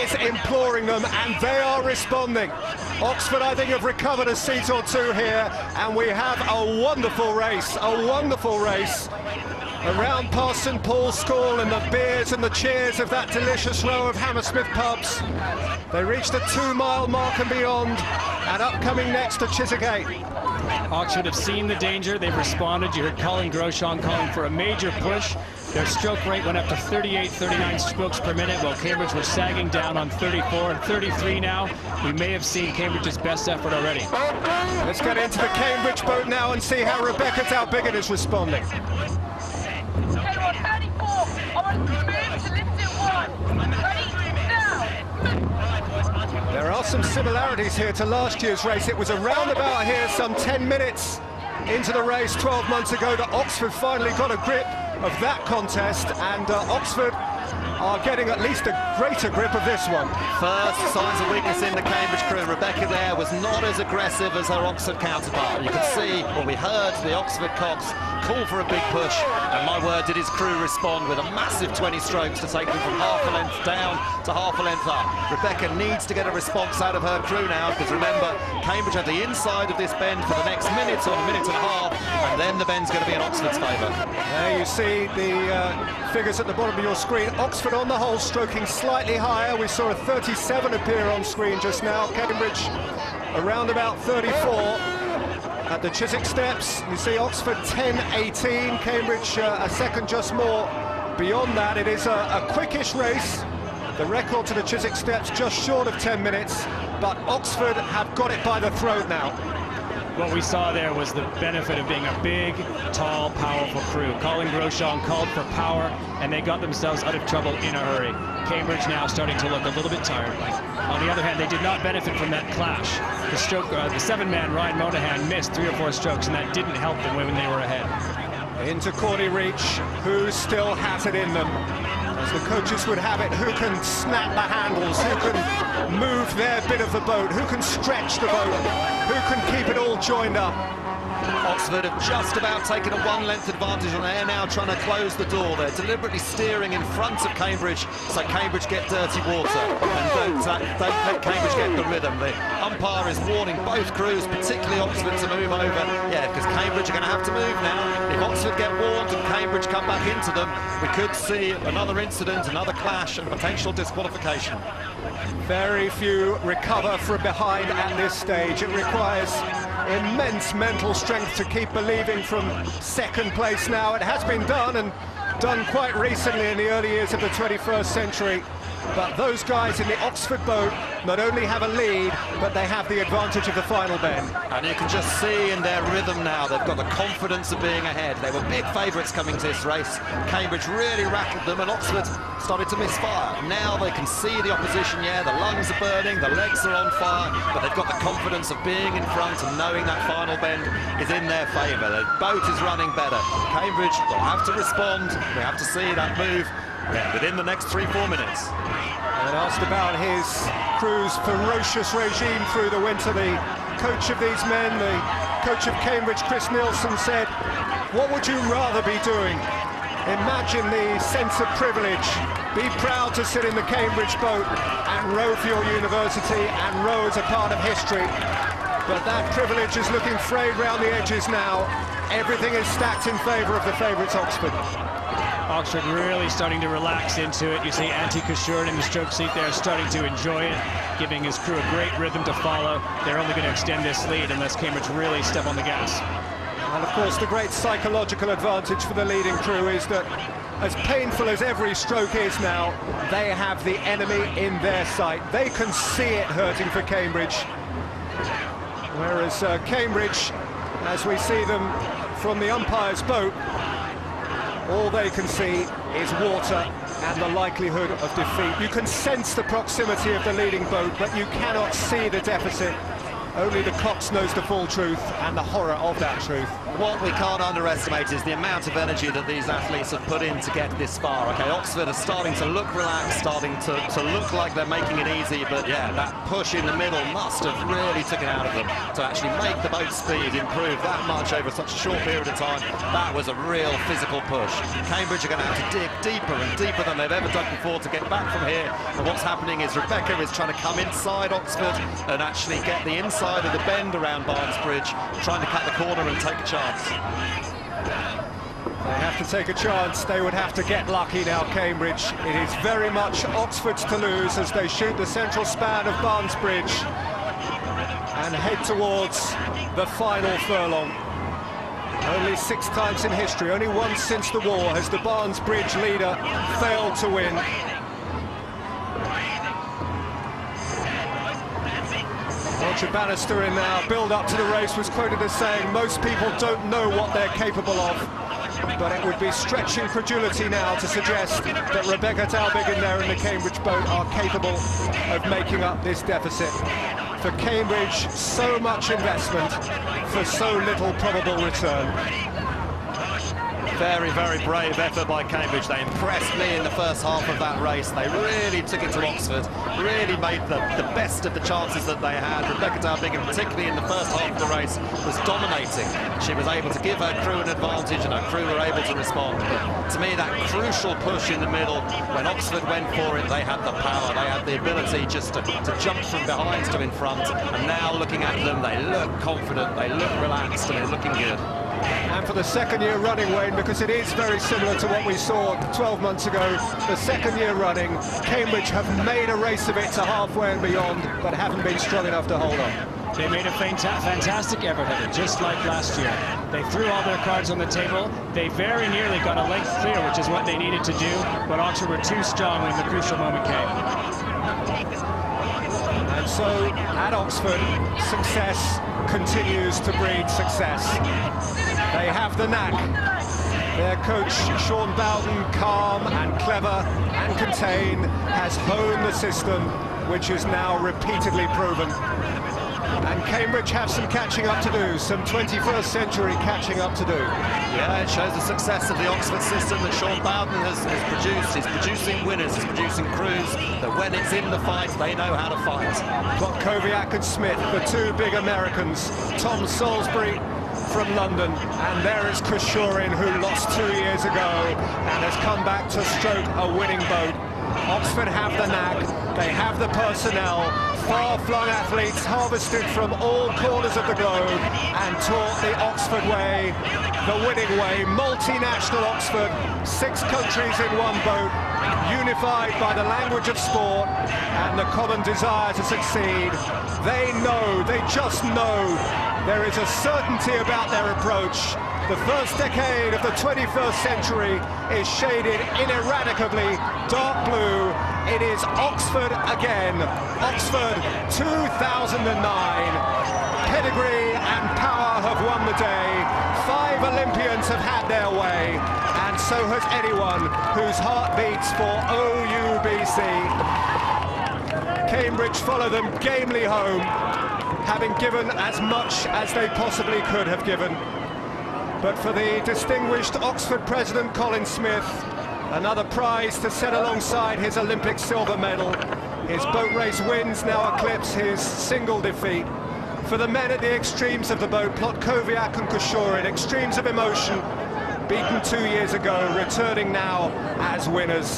is imploring them, and they are responding. Oxford, I think, have recovered a seat or two here, and we have a wonderful race around past St Paul's School, and the beers and the cheers of that delicious row of Hammersmith pubs. They reached the 2-mile mark and beyond, and upcoming next to Chiswick-Gate. Oxford have seen the danger, they've responded. You heard Colin Grosjean calling for a major push. Their stroke rate went up to 38, 39 strokes per minute, while Cambridge were sagging down on 34 and 33 now. We may have seen Cambridge's best effort already. Let's get into the Cambridge boat now and see how Rebecca Dalbiggin is responding. Okay, on 34. I want to move to lift it one. Ready? Now. There are some similarities here to last year's race. It was a roundabout here some 10 minutes into the race 12 months ago that Oxford finally got a grip of that contest, and Oxford are getting at least a greater grip of this one. First signs of weakness in the Cambridge crew. Rebecca there was not as aggressive as her Oxford counterpart. You could see, or we heard, the Oxford Cox call for a big push, and my word, did his crew respond with a massive 20 strokes to take them from half a length down to half a length up. Rebecca needs to get a response out of her crew now, because remember, Cambridge have the inside of this bend for the next minute or a minute and a half, and then the bend's going to be in Oxford's favour. There you see the figures at the bottom of your screen. Oxford on the whole stroking slightly higher. We saw a 37 appear on screen just now. Cambridge around about 34. At the Chiswick steps, you see Oxford 10.18, Cambridge a second just more. Beyond that, it is a quickish race. The record to the Chiswick steps just short of 10 minutes, but Oxford have got it by the throat now. What we saw there was the benefit of being a big, tall, powerful crew. Colin Grosjean called for power, and they got themselves out of trouble in a hurry. Cambridge now starting to look a little bit tired. On the other hand, they did not benefit from that clash. The seven-man Ryan Monahan missed 3 or 4 strokes, and that didn't help them when they were ahead. Into Cordy Reach, who still has it in them. As the coaches would have it, who can snap the handles, who can move their bit of the boat, who can stretch the boat, who can keep it all joined up. Oxford have just about taken a 1-length advantage on air now, trying to close the door. They're deliberately steering in front of Cambridge, so Cambridge get dirty water, and don't let Cambridge get the rhythm. The umpire is warning both crews, particularly Oxford, to move over. Yeah, because Cambridge are going to have to move now. If Oxford get warned and Cambridge come back into them, we could see another incident, another clash, and potential disqualification. Very few recover from behind at this stage. It requires immense mental strength to keep believing from second place now. It has been done, and done quite recently in the early years of the 21st century. But those guys in the Oxford boat not only have a lead, but they have the advantage of the final bend. And you can just see in their rhythm now, they've got the confidence of being ahead. They were big favourites coming to this race. Cambridge really rattled them, and Oxford started to misfire. Now they can see the opposition, yeah, the lungs are burning, the legs are on fire, but they've got the confidence of being in front and knowing that final bend is in their favour. The boat is running better. Cambridge will have to respond. We have to see that move within the next 3-4 minutes. And asked about his crew's ferocious regime through the winter, the coach of these men, the coach of Cambridge, Chris Nielsen, said, "What would you rather be doing? Imagine the sense of privilege. Be proud to sit in the Cambridge boat and row for your university and row as a part of history." But that privilege is looking frayed round the edges now. Everything is stacked in favour of the favourites, Oxford. Oxford really starting to relax into it. You see Antti Kushurin in the stroke seat there starting to enjoy it, giving his crew a great rhythm to follow. They're only going to extend this lead unless Cambridge really step on the gas. And of course the great psychological advantage for the leading crew is that, as painful as every stroke is now, they have the enemy in their sight. They can see it hurting for Cambridge. Whereas Cambridge, as we see them from the umpire's boat, all they can see is water and the likelihood of defeat. You can sense the proximity of the leading boat, but you cannot see the deficit. Only the Cox knows the full truth and the horror of that truth. What we can't underestimate is the amount of energy that these athletes have put in to get this far. Okay, Oxford are starting to look relaxed, starting to look like they're making it easy, but yeah, that push in the middle must have really taken out of them to actually make the boat speed improve that much over such a short period of time. That was a real physical push. Cambridge are going to have to dig deeper and deeper than they've ever done before to get back from here. And what's happening is Rebecca is trying to come inside Oxford and actually get the inside of the bend around Barnes Bridge, trying to cut the corner and take a chance. They have to take a chance. They would have to get lucky now, Cambridge. It is very much Oxford's to lose as they shoot the central span of Barnes Bridge and head towards the final furlong. Only 6 times in history, only once since the war, has the Barnes Bridge leader failed to win. Roger Bannister in our build-up to the race was quoted as saying, most people don't know what they're capable of, but it would be stretching credulity now to suggest that Rebecca Talbig there in the Cambridge boat are capable of making up this deficit. For Cambridge, so much investment for so little probable return. Very, very brave effort by Cambridge. They impressed me in the first half of that race. They really took it to Oxford, really made the best of the chances that they had. Rebecca Talbig, particularly in the first half of the race, was dominating. She was able to give her crew an advantage and her crew were able to respond. But to me, that crucial push in the middle, when Oxford went for it, they had the power, they had the ability just to jump from behind to in front. And now looking at them, they look confident, they look relaxed, and they're looking good. And for the second year running, Wayne, because it is very similar to what we saw 12 months ago, the second year running, Cambridge have made a race of it to halfway and beyond, but haven't been strong enough to hold on. They made a fantastic effort at it, just like last year. They threw all their cards on the table. They very nearly got a length clear, which is what they needed to do, but Oxford were too strong when the crucial moment came. And so, at Oxford, success continues to breed success. They have the knack. Their coach, Sean Bowden, calm and clever and contained, has honed the system, which is now repeatedly proven. And Cambridge have some catching up to do, some 21st century catching up to do. Yeah, it shows the success of the Oxford system that Sean Bowden has produced. He's producing winners, he's producing crews, that when it's in the fight, they know how to fight. Got Kowiak and Smith, the 2 big Americans, Tom Salisbury from London, and there is Chris Shorin, who lost 2 years ago and has come back to stroke a winning boat. Oxford have the knack, they have the personnel, far-flung athletes harvested from all corners of the globe and taught the Oxford way, the winning way. Multinational Oxford, 6 countries in one boat, unified by the language of sport and the common desire to succeed. They know, they just know, there is a certainty about their approach. The first decade of the 21st century is shaded ineradicably dark blue. It is Oxford again. Oxford 2009. Pedigree and power have won the day. 5 Olympians have had their way, and so has anyone whose heart beats for OUBC. Cambridge follow them gamely home, having given as much as they possibly could have given. But for the distinguished Oxford president, Colin Smith, another prize to set alongside his Olympic silver medal. His boat race wins now eclipse his single defeat. For the men at the extremes of the boat, Plotkowiak and Koshorin, extremes of emotion, beaten 2 years ago, returning now as winners.